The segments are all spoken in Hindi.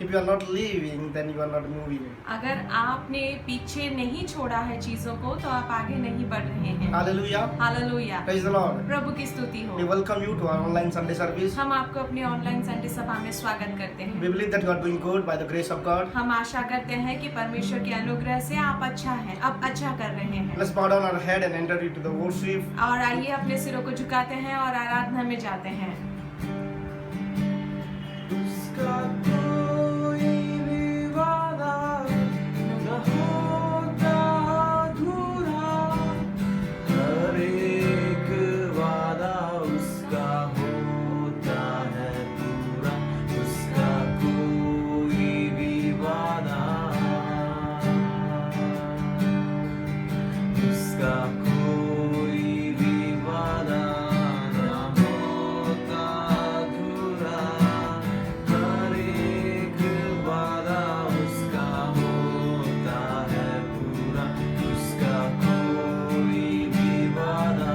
If you are not living, then you are not moving. अगर आपने पीछे नहीं छोड़ा है चीजों को तो आप आगे नहीं बढ़ रहे हैं। Hallelujah. Hallelujah, Praise the Lord. प्रभु की स्तुति हो। We welcome you to our online Sunday service. हम आपको अपनी ऑनलाइन संडे सभा में स्वागत करते हैं। We believe that you are doing good by the grace of God. हम आशा करते हैं कि परमेश्वर के अनुग्रह से आप अच्छा हैं, आप अच्छा कर रहे हैं। Let's bow down our head and enter into the worship. और आइए अपने सिरों को झुकाते हैं और आराधना में जाते हैं। उसका कोई भी वादा न होता अधूरा, हर एक वादा उसका होता है पूरा। उसका कोई भी वादा, उसका कोई भी वादा न होता अधूरा, हर एक वादा उसका होता है पूरा। उसका कोई भी वादा,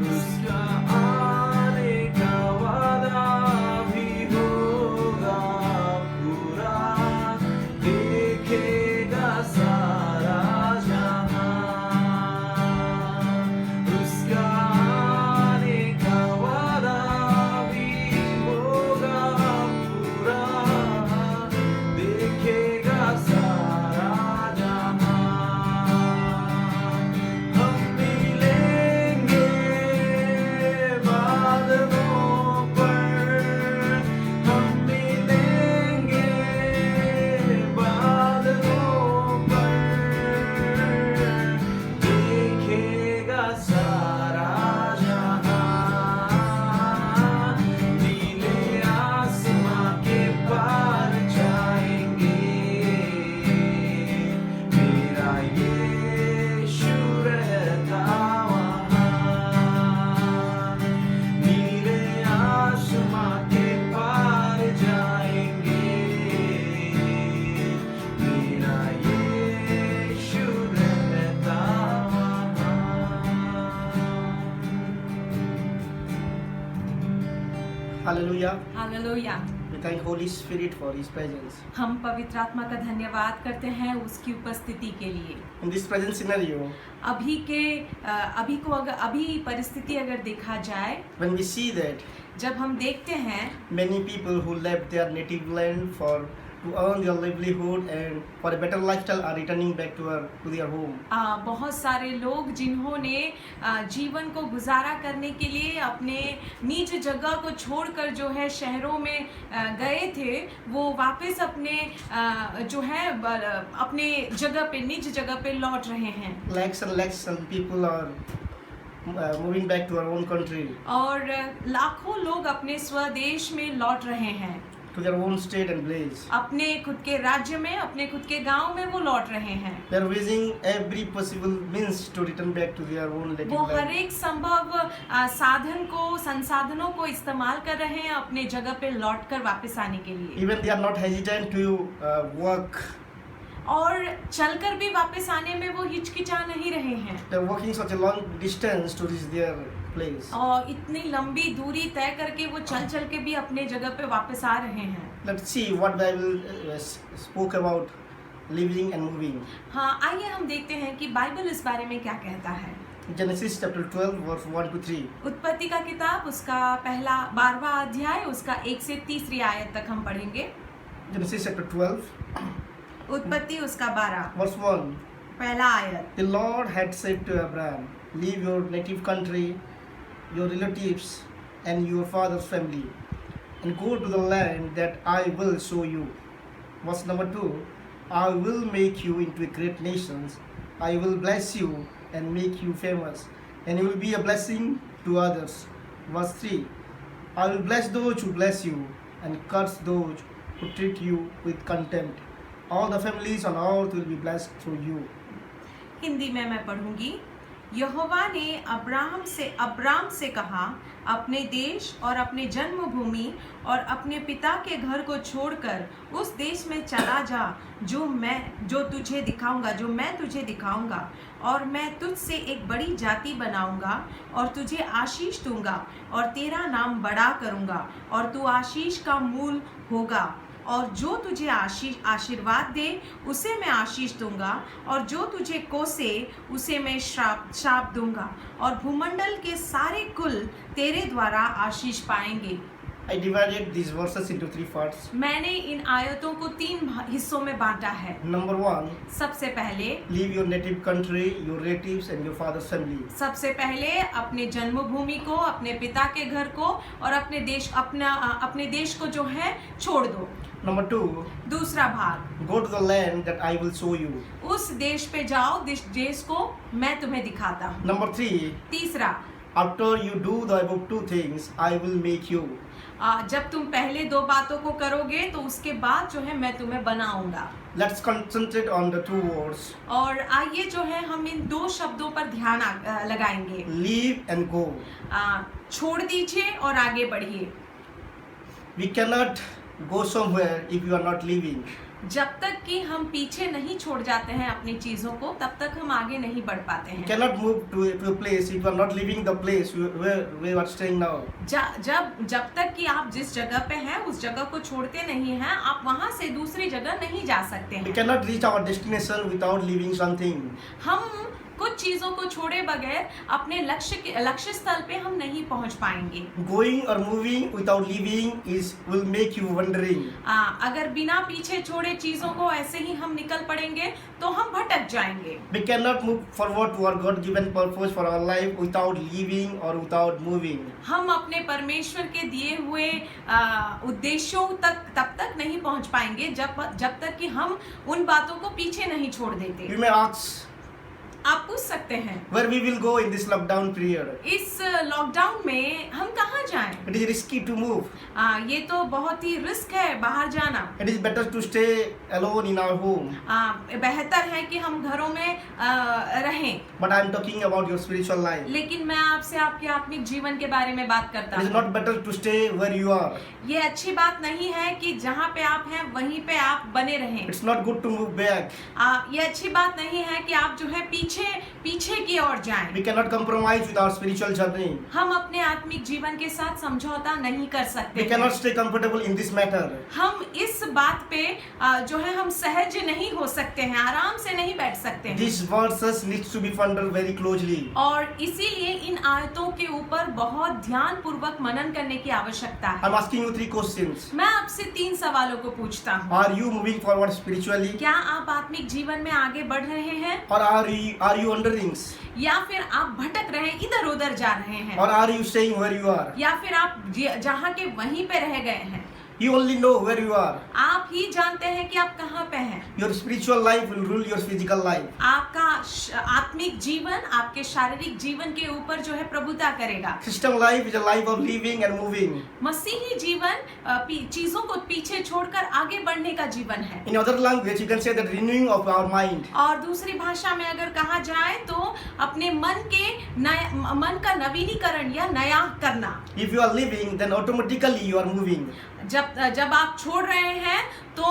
उसका आने का वादा भी होगा पूरा। देखेगा सारा जहां, उसका आने का वादा भी होगा पूरा। देखेगा सारा जहां, हम मिलेंगे बादलों पर, हम मिलेंगे बादलों पर। देखेगा सारा जहां, नीले आसमां के पार जाएंगे। मेरा यीशु रहता वहाँ, नीले आसमां के पार जाएंगे। मेरा यीशु रहता वहाँ। Hallelujah. Hallelujah. We thank Holy Spirit for His presence. हम पवित्र आत्मा का धन्यवाद करते हैं उसकी उपस्थिति के लिए। In this present scenario, अभी परिस्थिति अगर देखा जाए, when we see that जब हम देखते हैं many people who left their native land to earn their livelihood and for a better lifestyle are returning back to their home. बहुत सारे लोग जिन्होंने जीवन को गुजारा करने के लिए अपने निज जगह को छोड़कर जो है शहरों में गए थे, वो वापस अपने जो है अपने जगह पे निज जगह पे लौट रहे हैं। Lakhs and people are moving back to our own country, और लाखों लोग अपने स्वदेश में लौट रहे हैं, to their own state and place. अपने खुद के राज्य में, अपने खुद के गांव में वो लौट रहे हैं। They are using every possible means to return back to their own native वो हर land. एक संभव साधन को, संसाधनों को इस्तेमाल कर रहे हैं अपने जगह पे लौटकर वापस आने के लिए, Even they are not hesitant to work. और चलकर भी वापस आने में वो हिचकिचा नहीं रहे हैं। They are walking such a long distance to reach their place. और इतनी लंबी दूरी तय करके वो चल चल के भी अपने जगह पे वापस आ रहे हैं। Let's see what Bible spoke about living and moving. हाँ, आइए हम देखते हैं कि बाइबल इस बारे में क्या कहता है। Genesis chapter 12 verse 1 to 3. उत्पत्ति का किताब उसका 12वां अध्याय उसका 1 से 3 आयत तक हम पढ़ेंगे। Genesis chapter 12 उत्पत्ति उसका 12 verse 1. पहला आयत। The Lord had said to Abraham, leave your native country, your relatives and your father's family, and go to the land that I will show you. Verse number 2. I will make you into a great nation. I will bless you and make you famous, and you will be a blessing to others. Verse 3. I will bless those who bless you, and curse those who treat you with contempt. All the families on earth will be blessed through you. Hindi में मैं पढ़ूंगी। यहोवा ने अब्राम से कहा, अपने देश और अपने जन्मभूमि और अपने पिता के घर को छोड़कर उस देश में चला जा जो मैं तुझे दिखाऊंगा, और मैं तुझसे एक बड़ी जाति बनाऊंगा और तुझे आशीष दूंगा और तेरा नाम बड़ा करूंगा और तू आशीष का मूल होगा, और जो तुझे आशीर्वाद दे उसे मैं आशीष दूंगा, और जो तुझे कोसे उसे मैं श्राप दूंगा, और भूमंडल के सारे कुल तेरे द्वारा आशीष पाएंगे। I divided these verses into 3 parts. मैंने इन आयतों को 3 हिस्सों में बांटा है। Number 1, सबसे पहले leave your native country, your relatives and your father's family. सबसे पहले अपने जन्मभूमि को, अपने पिता के घर को और अपने देश को जो है छोड़ दो। Number 2, दूसरा भाग, go to the land that I will show you. उस देश पे जाओ जिस देश को मैं तुम्हें दिखाता हूँ। Number 3, तीसरा, after you do the above 2 things, I will make you. जब तुम पहले 2 बातों को करोगे तो उसके बाद जो है मैं तुम्हें बनाऊंगा। Let's concentrate on the 2 words. और आइए जो है हम इन 2 शब्दों पर ध्यान लगाएंगे। Leave and go. छोड़ दीजिए और आगे बढ़िए। We cannot go somewhere if you are not leaving. जब तक कि हम पीछे नहीं छोड़ जाते हैं अपनी चीजों को, तब तक हम आगे नहीं बढ़ पाते You हैं। cannot move to a place if you are not leaving the place where you are staying now. जब तक कि आप जिस जगह पे हैं उस जगह को छोड़ते नहीं हैं, आप वहां से दूसरी जगह नहीं जा सकते We हैं। cannot reach our destination without leaving something. हम कुछ चीजों को छोड़े बगैर अपने लक्ष्य स्थल पे हम नहीं पहुंच पाएंगे। Going or moving without leaving will make you wandering. अगर बिना पीछे छोड़े चीजों को ऐसे ही हम निकल पड़ेंगे तो हम भटक जाएंगे। We cannot move forward to our God-given purpose for our life without leaving or without moving. हम अपने परमेश्वर के दिए हुए उद्देश्यों तब तक नहीं पहुंच पाएंगे जब तक कि हम उन बातों को पीछे नहीं छोड़ देते। You may ask, आप पूछ सकते हैं where we will go in this lockdown period? इस लॉकडाउन में हम कहाँ जाएं? It is risky to move. ये तो बहुत ही रिस्क है बाहर जाना। It is better to stay alone in our home. बेहतर है कि हम घरों में रहें। But I am talking about your spiritual life. लेकिन मैं आपसे आपके आत्मिक जीवन के बारे में बात करता It is हूँ। not better to stay where you are. ये अच्छी बात नहीं है कि जहाँ पे आप हैं वहीं पे आप बने रहें। It's not good to move back. ये अच्छी बात नहीं है कि आप जो है पीछे की ओर जाएं। We cannot compromise with our spiritual journey. हम अपने आत्मिक जीवन के साथ समझौता नहीं कर सकते। We cannot stay comfortable in this matter. हम इस बात पे जो है हम सहज नहीं हो सकते हैं, आराम से नहीं बैठ सकते हैं। These verses needs to be pondered very closely. और इसीलिए इन आयतों के ऊपर बहुत ध्यान पूर्वक मनन करने की आवश्यकता है। I'm asking you 3 questions. मैं आपसे 3 सवालों को पूछता हूँ। Are you moving forward spiritually? क्या आप आत्मिक जीवन में आगे बढ़ रहे हैं, Or are you wanderings? या फिर आप भटक रहे हैं, इधर उधर जा रहे हैं, Or are you staying where you are? या फिर आप जहाँ के वहीं पे रह गए हैं? You only know where you are. आप ही जानते हैं कि आप कहाँ पे हैं। Your spiritual life will rule your physical life. आपका आत्मिक जीवन आपके शारीरिक जीवन के ऊपर जो है प्रभुता करेगा। Christian life is a life of living and moving. मसीही जीवन चीजों को पीछे छोड़कर आगे बढ़ने का जीवन है। In other language, you can say that renewing of our mind. और दूसरी भाषा में अगर कहा जाए तो अपने मन का नवीनीकरण या नया करना। If you are living, then automatically you are moving. जब आप छोड़ रहे हैं तो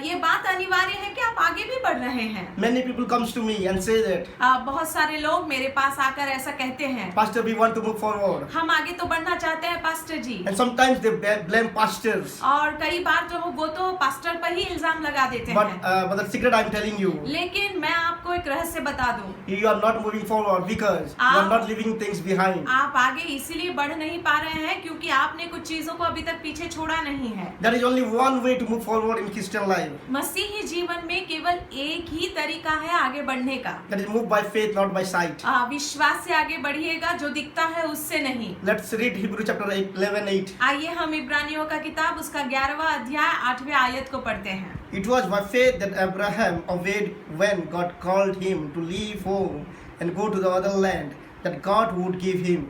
ये बात अनिवार्य है कि आप आगे भी बढ़ रहे हैं। Many people comes to me and say that, बहुत सारे लोग मेरे पास आकर ऐसा कहते हैं, Pastor, we want to move forward. हम आगे तो बढ़ना चाहते हैं pastor ji. And sometimes they blame pastors. और कई बार जो वो तो पास्टर पर ही इल्जाम लगा देते But हैं। the secret I'm telling you, लेकिन मैं आपको एक रहस्य बता दूं, you are not moving forward because you are not leaving things behind. आप आगे इसीलिए बढ़ नहीं पा रहे हैं क्योंकि आपने कुछ चीजों को अभी तक पीछे छोड़ा नहीं है। There is only one way to move forward in Christian life. मसीही जीवन में केवल एक ही तरीका है आगे बढ़ने का। That is move by faith, not by sight. विश्वास से आगे बढ़िएगा, जो दिखता है उससे नहीं। Let's read Hebrew chapter 11:8. आइए हम इब्रानियों का किताब उसका 11वां अध्याय 8वें आयत को पढ़ते हैं। It was by faith that Abraham obeyed when God called him to leave home and go to the other land that God would give him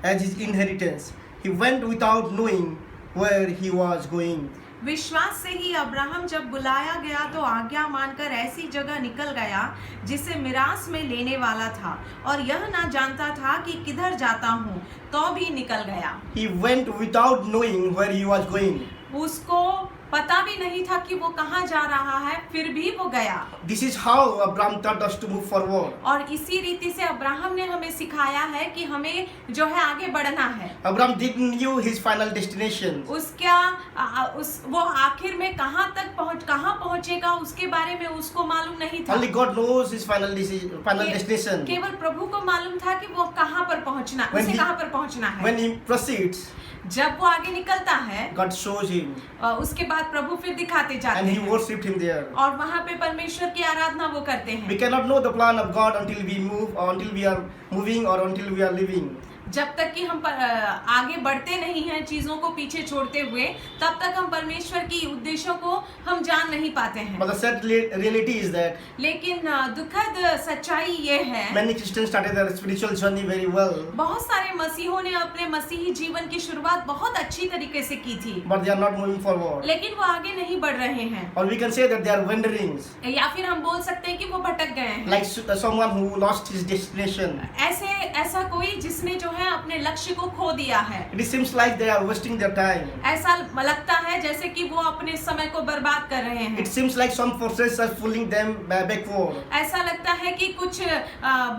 as his inheritance. He went without knowing where he was going. विश्वास से ही अब्राहम जब बुलाया गया तो आज्ञा मानकर ऐसी जगह निकल गया जिसे मिरास में लेने वाला था, और यह ना जानता था कि किधर जाता हूँ, तो भी निकल गया। He went without knowing where he was going. उसको पता भी नहीं था कि वो कहाँ जा रहा है, फिर भी वो गया। This is how Abraham taught us to move forward. और इसी रीति से अब्राहम ने हमें सिखाया है कि हमें जो है आगे बढ़ना है। Abraham didn't knew his final destination. वो आखिर में कहाँ पहुँचेगा उसके बारे में उसको मालूम नहीं था। Only God knows his final destination. केवल प्रभु को मालूम था कि वो कहाँ पर पहुँचना, When उसे he- कहाँ पर पहुँचना है। When he proceeds, जब वो आगे निकलता है, God shows him उसके बाद प्रभु फिर दिखाते जाते and he हैं, worshipped him there. और वहाँ पे परमेश्वर की आराधना वो करते हैं। We cannot know the plan of God until we move, or until we are moving, or until we are living. जब तक कि हम आगे बढ़ते नहीं हैं चीजों को पीछे छोड़ते हुए, तब तक हम परमेश्वर की उद्देश्यों को हम जान नहीं पाते हैं। But the sad reality is that लेकिन दुखद सच्चाई ये है, many Christians started their spiritual journey very well, बहुत सारे मसीहों ने अपने मसीही जीवन की शुरुआत बहुत अच्छी तरीके से की थी, but they are not moving forward. लेकिन वो आगे नहीं बढ़ रहे हैं, Or we can say that they are wandering, या फिर हम बोल सकते हैं कि वो भटक गए हैं। like someone who lost his destination. ऐसा कोई जिसने जो है अपने लक्ष्य को खो दिया है। It seems like they are wasting their time. ऐसा लगता है जैसे कि वो अपने समय को बर्बाद कर रहे हैं। It seems like some forces are pulling them backward. ऐसा लगता है कि कुछ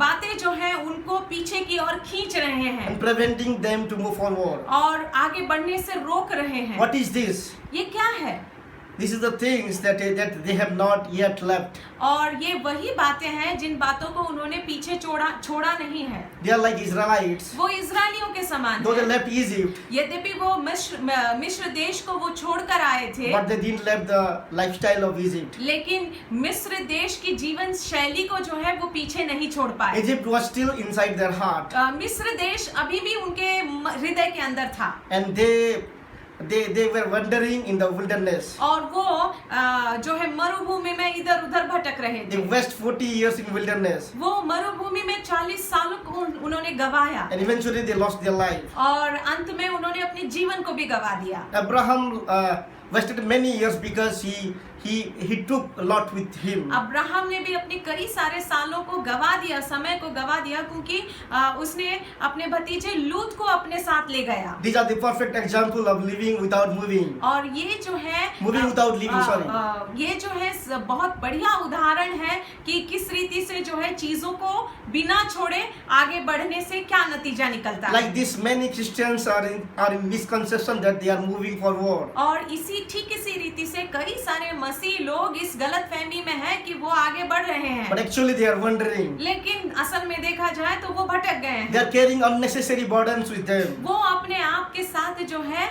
बातें जो हैं उनको पीछे की ओर खींच रहे हैं And preventing them to move forward. और आगे बढ़ने से रोक रहे हैं। What is this? ये क्या है? This is the things that they have not yet left. और ये वही बातें हैं जिन बातों को उन्होंने पीछे छोड़ा नहीं है। They are like Israelites. वो इजरायलियों के समान Though they हैं। left Egypt, यद्यपि वो मिस्र देश को वो छोड़कर आए थे, but they didn't left the lifestyle of Egypt. लेकिन मिस्र देश की जीवन शैली को जो है वो पीछे नहीं छोड़ पाए। Egypt was still inside their heart, मिस्र देश अभी भी उनके हृदय के अंदर था, and they were wandering in the wilderness. और वो जो है मरुभूमि में इधर उधर भटक रहे They थे। wasted 40 years in wilderness, वो मरुभूमि में 40 सालों को उन्होंने गवाया, and eventually they lost their life. और अंत में उन्होंने अपने जीवन को भी गवा दिया। Abraham wasted many years because he took Lot with him. Abraham ने भी अपने कई सारे सालों को गवा दिया, समय को गवा दिया, क्योंकि उसने अपने भतीजे लूत को अपने साथ ले गया। These are the perfect example of living without moving. और ये जो है Moving without living, sorry. ये जो है बहुत बढ़िया उदाहरण है कि किस रीति से जो है चीजों को बिना छोड़े आगे बढ़ने से क्या नतीजा निकलता है। Like this, many Christians are in misconception that they are moving forward. और ठीक इसी रीति से कई सारे मसीह लोग इस गलत फहमी में है कि वो आगे बढ़ रहे हैं, But actually they are wandering. लेकिन असल में देखा जाए तो वो भटक गए They हैं। are carrying unnecessary burdens with them. वो अपने आप के साथ जो है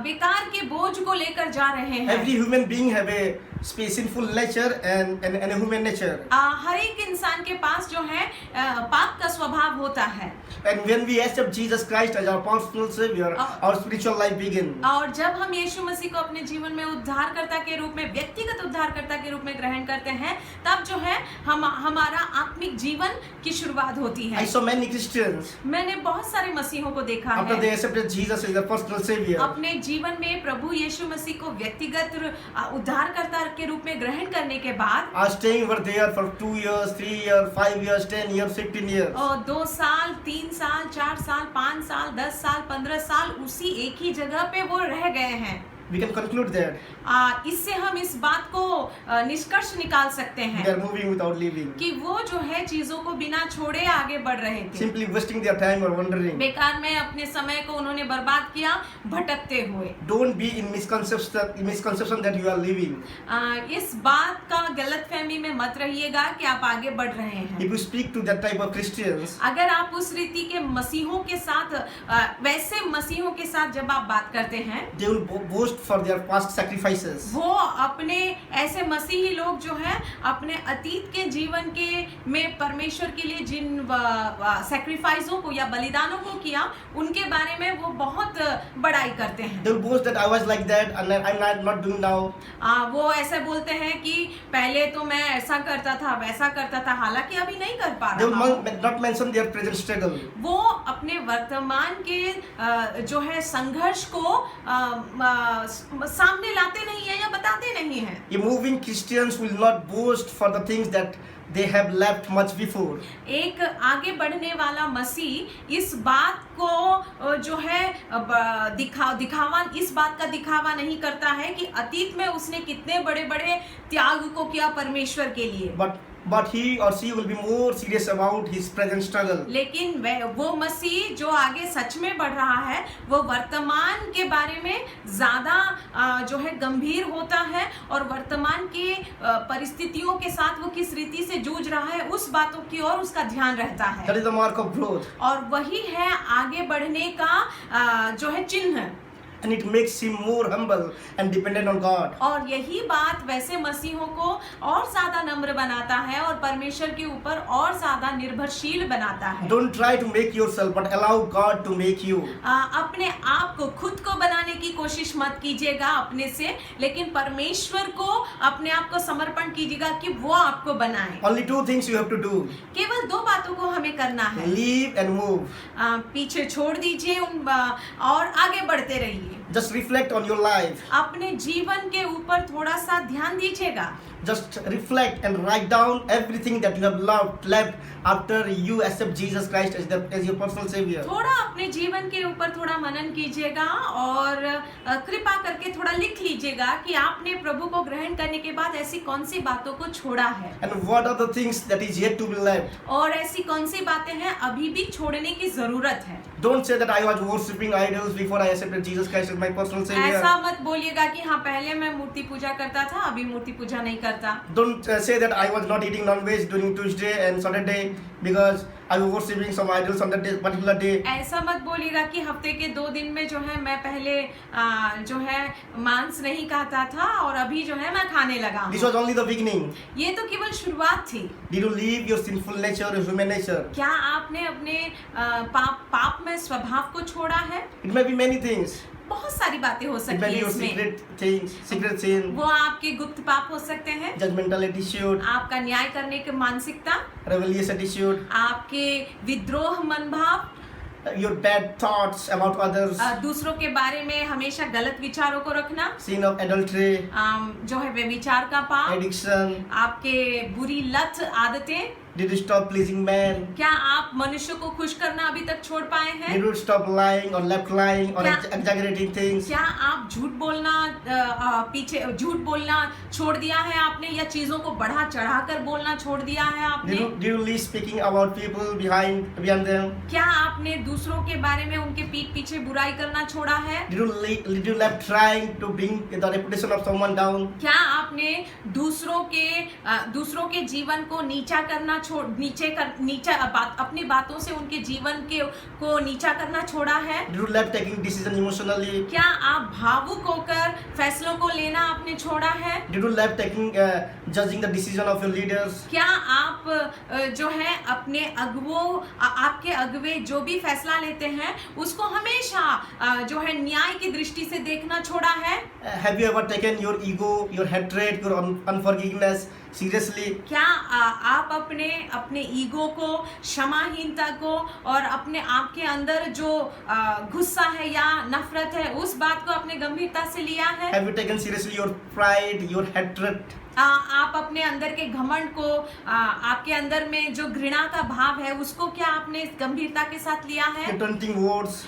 बेकार के बोझ को लेकर जा रहे हैं। Every human being have a sinful nature and a human nature. हर एक इंसान के पास जो है पाप का स्वभाव होता है, And when we accept Jesus Christ as our personal Savior, our spiritual life begins. और जब हम यीशु मसीह को अपने जीवन में उद्धारकर्ता के रूप में, व्यक्तिगत उद्धारकर्ता के रूप में ग्रहण करते हैं, तब जो है हमारा आत्मिक जीवन की शुरुआत होती I है। saw many Christians मैंने बहुत सारे मसीहों को देखा after they है, accepted Jesus as their personal Savior. अपने जीवन में प्रभु यीशु मसीह को व्यक्तिगत उद्धारकर्ता के रूप में ग्रहण करने के बाद Are staying over there for 2 years, 3 years, 5 years, 10 years, 15 years. 2 साल, 3 साल, 4 साल, 5 साल, 10 साल, 15 साल उसी एक ही जगह पे वो रह गए हैं। We can conclude that इससे हम इस बात को निष्कर्ष निकाल सकते they हैं are moving without living, कि वो जो है चीजों को बिना छोड़े आगे बढ़ रहे थे, simply wasting their time or wandering. बेकार में अपने समय को उन्होंने बर्बाद किया भटकते हुए। Don't be in misconception that you are living. इस बात का गलतफहमी में मत रहिएगा कि आप आगे बढ़ रहे हैं। If you speak to that type of Christians, अगर आप उस रीति के मसीहों के साथ वैसे मसीहों के साथ जब आप बात करते हैं, they will boast for their past sacrifices. वो अपने ऐसे मसीही लोग जो है अपने अतीत के जीवन के में परमेश्वर के लिए जिन सैक्रिफाइसों को या बलिदानों को किया, उनके बारे में वो बहुत बड़ाई करते हैं। They will boast that I was like that and I'm not doing now. वो ऐसे बोलते हैं कि पहले तो मैं ऐसा करता था, वैसा करता था, हालांकि अभी नहीं कर पा They रहा हूं। will not mention their present struggle. वो अपने वर्तमान के जो है संघर्ष को सामने लाते नहीं है या बताते नहीं है। Moving Christians will not boast for the things that they have left much before. एक आगे बढ़ने वाला मसीह इस बात को जो है दिखावा इस बात का दिखावा नहीं करता है कि अतीत में उसने कितने बड़े बड़े त्याग को किया परमेश्वर के लिए। But he or she will be more serious about his present struggle. लेकिन वो मसीह जो आगे सच में बढ़ रहा है वो वर्तमान के बारे में ज्यादा जो है गंभीर होता है और वर्तमान के परिस्थितियों के साथ वो किस रीति से जूझ रहा है उस बातों की ओर उसका ध्यान रहता है। That is the mark of growth. और वही है आगे बढ़ने का जो है चिन्ह। And it makes him more humble and dependent on God. और यही बात वैसे मसीहों को और ज्यादा नम्र बनाता है और परमेश्वर के ऊपर और ज्यादा निर्भरशील बनाता है। Don't try to make yourself, but allow God to make you. अपने आप को खुद को बनाने की कोशिश मत कीजिएगा अपने से, लेकिन परमेश्वर को अपने आप को समर्पण कीजिएगा कि वो आपको बनाए। Only two things you have to do. केवल दो बातों को हमें करना है। Leave and move. पीछे छोड़ दीजिए और आगे बढ़ते रहिए। Just reflect on your life. अपने जीवन के ऊपर थोड़ा सा ध्यान दीजिएगा। Just reflect and write down everything that you have left after you accept Jesus Christ as your personal savior. थोड़ा अपने जीवन के ऊपर थोड़ा मनन कीजिएगा और कृपा करके थोड़ा लिख लीजिएगा कि आपने प्रभु को ग्रहण करने के बाद ऐसी कौन सी बातों को छोड़ा है And what are the things that is yet to be left? और ऐसी कौन सी बातें हैं अभी भी छोड़ने की जरूरत है। Don't say that I was worshipping idols before I accepted Jesus Christ as my personal savior. ऐसा मत बोलिएगा कि हाँ पहले मैं मूर्ति पूजा करता था अभी मूर्ति पूजा नहीं करता। Don't say that I was not eating non-veg during Tuesday and Saturday because I was worshipping some idols on that particular day. ऐसा मत बोलिएगा कि हफ्ते के 2 दिन में जो है मैं पहले जो है मांस नहीं खाता था और अभी जो है मैं खाने लगा This हूँ। was only the beginning. ये तो केवल शुरुआत थी। Did you leave your sinful nature, your human nature? क्या आपने अपने पाप में स्वभाव को छोड़ा है? It may be many things. बहुत सारी बातें हो It सकती may है be your इसमें। secret things, secret sin, वो आपके गुप्त पाप हो सकते हैं, judgmental attitude, आपका न्याय करने की मानसिकता, rebellious attitude, आपके विद्रोह मनोभाव, your bad thoughts about others, दूसरों के बारे में हमेशा गलत विचारों को रखना, sin of adultery, जो है व्यभिचार का पाप, addiction. आपके बुरी लत आदतें। Did you stop pleasing man? क्या आप मनुष्य को खुश करना अभी तक छोड़ पाए हैं? Did you stop lying or left lying or क्या- exaggerating things? क्या आप झूठ बोलना झूठ बोलना छोड़ दिया है आपने या चीजों को बढ़ा चढ़ाकर बोलना छोड़ दिया है आपने? Did you leave speaking about people behind them? क्या आपने दूसरों के बारे में उनके पीठ पीछे बुराई करना छोड़ा है? Did you left trying to bring the reputation of someone down? क्या आपने दूसरों के जीवन को नीचा करना अपनी बातों से उनके जीवन को नीचा करना छोड़ा है? Did you left taking decision emotionally? क्या आप भावुक होकर फैसलों को लेना आपने छोड़ा है? Did you left taking judging the decision of your leaders? क्या आप जो है अपने आपके अगुवे जो भी फैसला लेते हैं उसको हमेशा जो है न्याय की दृष्टि से देखना छोड़ा है? Have you ever taken your ego, your hatred, your unforgiveness seriously? क्या आप अपने ईगो को, क्षमाहीनता को और अपने आप के अंदर जो गुस्सा है या नफरत है उस बात को अपने गंभीरता से लिया है? Have you taken seriously your pride, your hatred? आप अपने अंदर के घमंड को, आपके अंदर में जो घृणा का भाव है उसको क्या आपने गंभीरता के साथ लिया है? Your taunting words?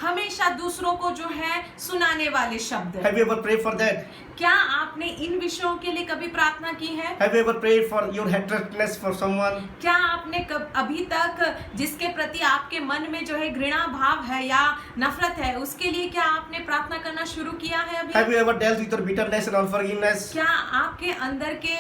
हमेशा दूसरों को जो है सुनाने वाले शब्द। Have you ever prayed for that? क्या आपने इन विषयों के लिए कभी प्रार्थना की है? Have you ever prayed for your hatredness for someone? क्या आपने अभी तक जिसके प्रति आपके मन में जो है घृणा भाव है या नफरत है उसके लिए क्या आपने प्रार्थना करना शुरू किया है अभी? Have you ever dealt with your bitterness and unforgiveness? क्या आपके अंदर के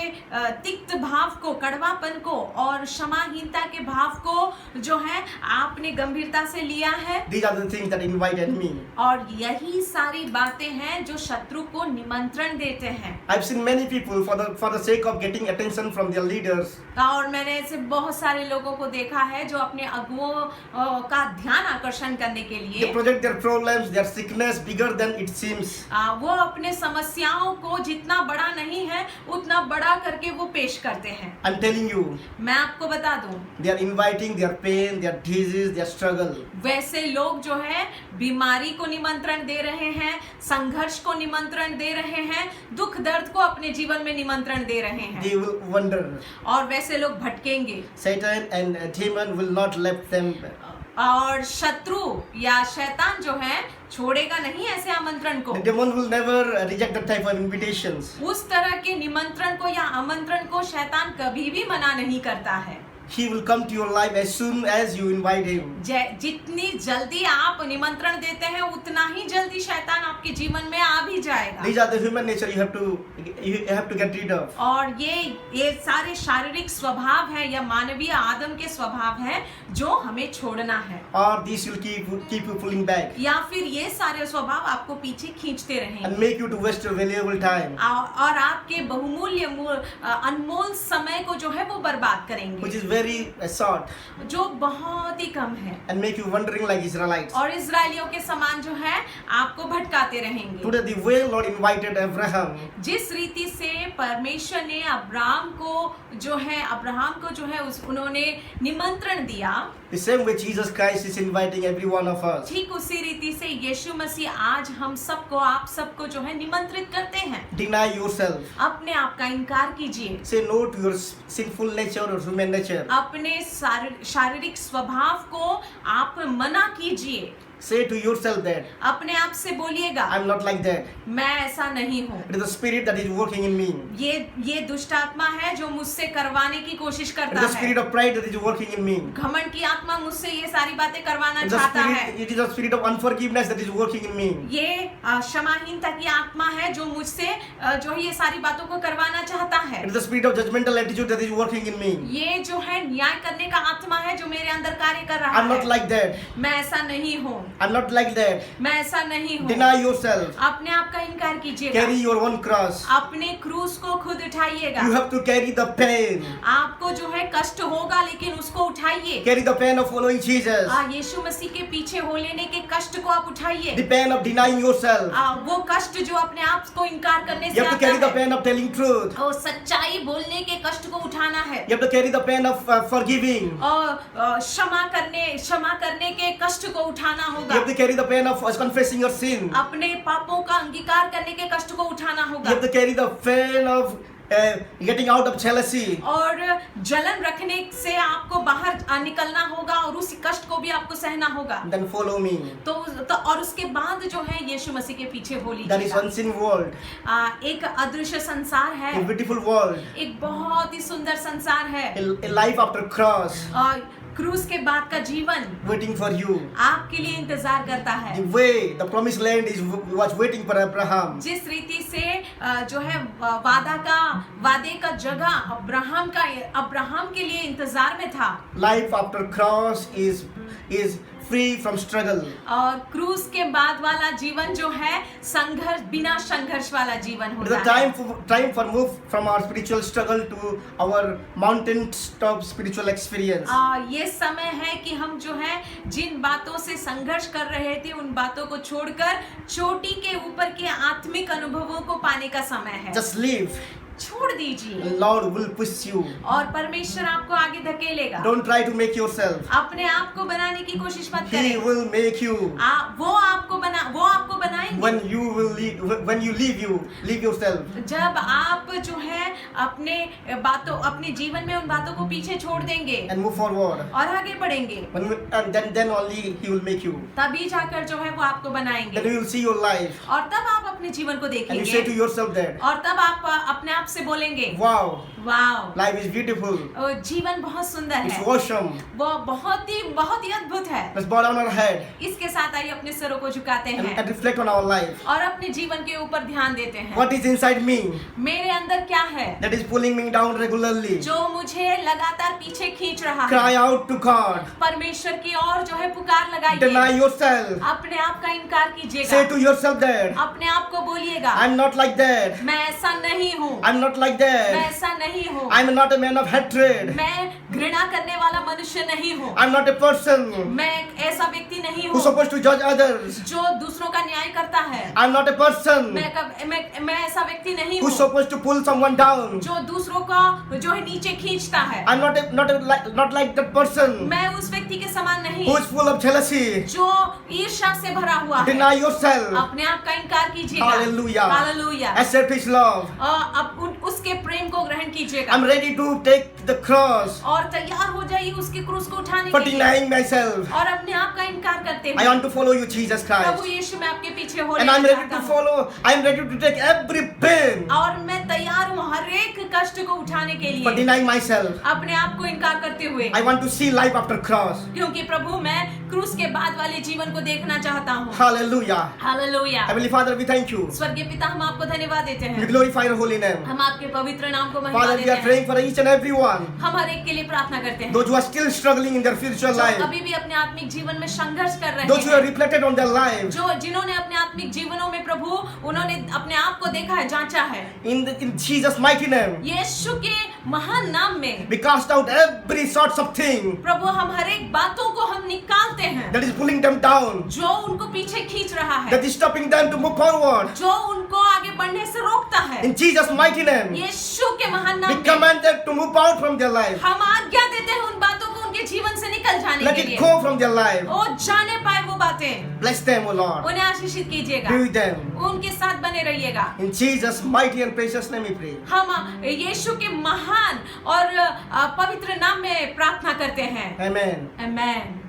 तिक्त भाव को, कड़वापन को और क्षमाहीनता के भाव को जो है आपने गंभीरता से लिया है? These are the things that invite enemy. और यही सारी बातें हैं जो शत्रु को निमंत्रण देते हैं। I've seen many people for the sake of getting attention from their leaders. और मैंने ऐसे बहुत सारे लोगों को देखा है जो अपने अगुओं का ध्यान आकर्षण करने के They लिए project their problems, their sickness bigger than it seems. वो अपने समस्याओं को जितना बड़ा नहीं है उतना बड़ा करके वो पेश करते हैं। I'm telling you, मैं आपको बता दूं, they are inviting their pain, their disease, their struggle. वैसे लोग जो है बीमारी को निमंत्रण दे रहे हैं, संघर्ष को निमंत्रण दे रहे हैं, दुख दर्द को अपने जीवन में निमंत्रण दे रहे हैं, They will wander. और वैसे लोग भटकेंगे। Satan and demon will not let them. और शत्रु या शैतान जो है छोड़ेगा नहीं ऐसे आमंत्रण को। The demon will never reject that type of invitations. उस तरह के निमंत्रण को या आमंत्रण को शैतान कभी भी मना नहीं करता है। He will come to your life as soon as you invite him. जितनी जल्दी आप निमंत्रण देते हैं उतना ही जल्दी शैतान आपके जीवन में आ भी जाएगा। These are the human nature you have to get rid of. और ये सारे शारीरिक स्वभाव है या मानवीय आदम के स्वभाव है जो हमें छोड़ना है। Or these will keep you pulling back या फिर ये सारे स्वभाव आपको पीछे खींचते and रहेंगे make you to waste your valuable time, और आपके बहुमूल्य अनमोल समय को जो है वो बर्बाद करेंगे, which is very short, जो बहुत ही कम है, and make you wandering like Israelites. और इजरायलियों के समान जो है आपको भटकाते रहेंगे। Today the way Lord invited Abraham, जिस रीति से परमेश्वर ने अब्राहम को जो है उन्होंने निमंत्रण दिया, the same way Jesus Christ is inviting every one of us. ठीक उसी रीति से यीशु मसीह आज हम सबको, आप सबको जो है निमंत्रित करते हैं। Deny yourself. अपने आप का इनकार कीजिए, Say no to your sinful nature or human nature. अपने शारीरिक स्वभाव को आप मना कीजिए। Say to yourself that अपने आप से बोलिएगा, I'm not like that. मैं ऐसा नहीं हूँ। It is the spirit that is working in me. ये दुष्ट आत्मा है जो मुझसे करवाने की कोशिश It करता is the spirit है। of pride that is working in me. घमंड की आत्मा मुझसे ये सारी बातें करवाना It is the चाहता है। it is the spirit of unforgiveness that is working in me. ये क्षमाहीनता की आत्मा है जो मुझसे जो है ये सारी बातों को करवाना चाहता है। It is the spirit of judgmental attitude that is working in me. ये जो है न्याय करने का आत्मा है जो मेरे अंदर कार्य कर रहा I'm not है। like that. मैं ऐसा नहीं हूँ, I'm not like that. मैं ऐसा नहीं हूँ। Deny yourself. अपने आप का इनकार कीजिएगा, Carry your own cross. अपने क्रूस को खुद उठाइएगा। You have to carry the pain. आपको जो है कष्ट होगा लेकिन उसको उठाइए। Carry the pain of following Jesus. यीशु मसीह के पीछे हो लेने के कष्ट को आप उठाइए। The pain of denying yourself. वो कष्ट जो अपने आप को इनकार करने You से have to आता carry the है, pain of telling truth. और सच्चाई बोलने के कष्ट को उठाना है, You have to carry the pain of forgiving. और क्षमा करने के कष्ट को उठाना You होगा। have to carry the pain of confessing your sin. अपने पापों का अंगीकार करने के कष्ट को उठाना You होगा, have to carry the pain of getting out of jealousy. और जलन रखने से आपको बाहर निकलना होगा और उस कष्ट को भी आपको सहना होगा। Then follow me. तो और उसके बाद जो है यीशु मसीह के पीछे हो That is लीजिएगा। unseen world. एक अदृश्य संसार A है, beautiful world. एक बहुत ही सुंदर संसार है, A life after cross क्रूस के बाद का जीवन waiting for you. आपके लिए इंतजार करता है। The way the promised land was waiting for Abraham. जिस रीति से जो है वादे का जगह अब्राहम के लिए इंतजार में था। Life after cross is free from struggle. और क्रूस के बाद वाला जीवन जो है बिना संघर्ष वाला जीवन It is होता a है। time for move from our spiritual struggle to our mountain top spiritual experience. ये समय है कि हम जो है जिन बातों से संघर्ष कर रहे थे उन बातों को छोड़कर चोटी के ऊपर के आत्मिक अनुभवों को पाने का समय है। Just live. छोड़ दीजिए, Lord will push you. और परमेश्वर आपको आगे धकेलेगा। Don't try to make yourself. अपने आप को बनाने की कोशिश मत He करें। will make you. वो आपको बनाएंगे। When you leave yourself. जब आप जो है अपने जीवन में उन बातों को पीछे छोड़ देंगे And move forward. और आगे बढ़ेंगे, And then only He will make you. तभी जाकर जो है वो आपको Then बनाएंगे। you will see your life. और तब आप अपने जीवन को And you say देखेंगे to yourself that, और तब आप अपने आप से बोलेंगे, wow, wow, life is beautiful. जीवन बहुत सुंदर It's है, awesome. वो बहुत ही अद्भुत है। Let's bow down our head इसके साथ आइए अपने सरों को झुकाते हैं and reflect on our life. और अपने जीवन के ऊपर ध्यान देते हैं। What is inside me मेरे अंदर क्या है that is pulling me down regularly? जो मुझे लगातार पीछे खींच रहा है? Cry out to God. परमेश्वर की ओर जो है पुकार Deny लगाइए, yourself. अपने आप का इनकार Say कीजिएगा, to yourself that अपने आप को बोलिएगा, I'm not like that. मैं ऐसा नहीं हूँ, I'm not like मैं that. ऐसा नहीं हूँ, I'm not a man of hatred. मैं घृणा करने वाला मनुष्य नहीं हूँ। I'm not a person मैं एक ऐसा व्यक्ति नहीं who's हूँ supposed to judge others. जो दूसरों का न्याय करता है। I'm not a person मैं ऐसा व्यक्ति नहीं who's हूँ supposed to pull someone down. जो दूसरों का जो है नीचे खींचता है। I'm not like that person मैं उस व्यक्ति के समान नहीं who is full of jealousy. जो ईर्ष्या से भरा हुआ है। Deny yourself. अपने आप का इनकार कीजिएगा। Hallelujah. Hallelujah. Accept His love. अब उसके प्रेम को ग्रहण कीजिएगा I'm ready to take the cross और तैयार हो जाइए उसके क्रूस को उठाने for के लिए denying myself. और अपने आप का इनकार करते I हुए। want to follow you, Jesus Prabhu Christ. यीशु मैं आपके पीछे हो And I'm ready to follow. I'm ready to take every pain और मैं तैयार हूँ हर एक कष्ट को उठाने के for लिए denying myself. अपने आप को इनकार करते हुए, I want to see life after cross. क्योंकि प्रभु मैं क्रूस के बाद वाले जीवन को देखना चाहता हूँ। Hallelujah. Hallelujah. Heavenly Father, we thank you. स्वर्गीय पिता हम आपको धन्यवाद देते We हैं। glorify your holy name. हम आपके पवित्र नाम को महिमा Father, we देते are हैं। praying for each and every one. हम हर एक के लिए प्रार्थना करते हैं Those who are still struggling in their spiritual जो life. अभी भी अपने आत्मिक जीवन में संघर्ष कर रहे Those who have हैं, reflected on their lives. जो जिन्होंने अपने आत्मिक जीवनों में प्रभु उन्होंने अपने आप को देखा है, जांचा है। In Jesus' mighty name. यीशु के महान नाम में We cast out every sorts of thing प्रभु हम हर एक बातों को हम निकालते हैं that is pulling them down, जो उनको पीछे खींच रहा है, that is stopping them to move forward. जो उनको आगे बढ़ने से रोकता है। In Jesus' mighty name, यीशु के महान we नाम में command them to move out from their life. हम आज्ञा देते हैं उन बातों को उनके जीवन से निकल जाने Let के it लिए। go from their life. वो जाने पाए वो बातें। Bless them, O Lord. उन्हें आशीषित कीजिएगा, Be with them. उनके साथ बने रहिएगा। In Jesus' mighty and precious name we pray. हम यीशु के महान और पवित्र नाम में प्रार्थना करते हैं। Amen. आमेन।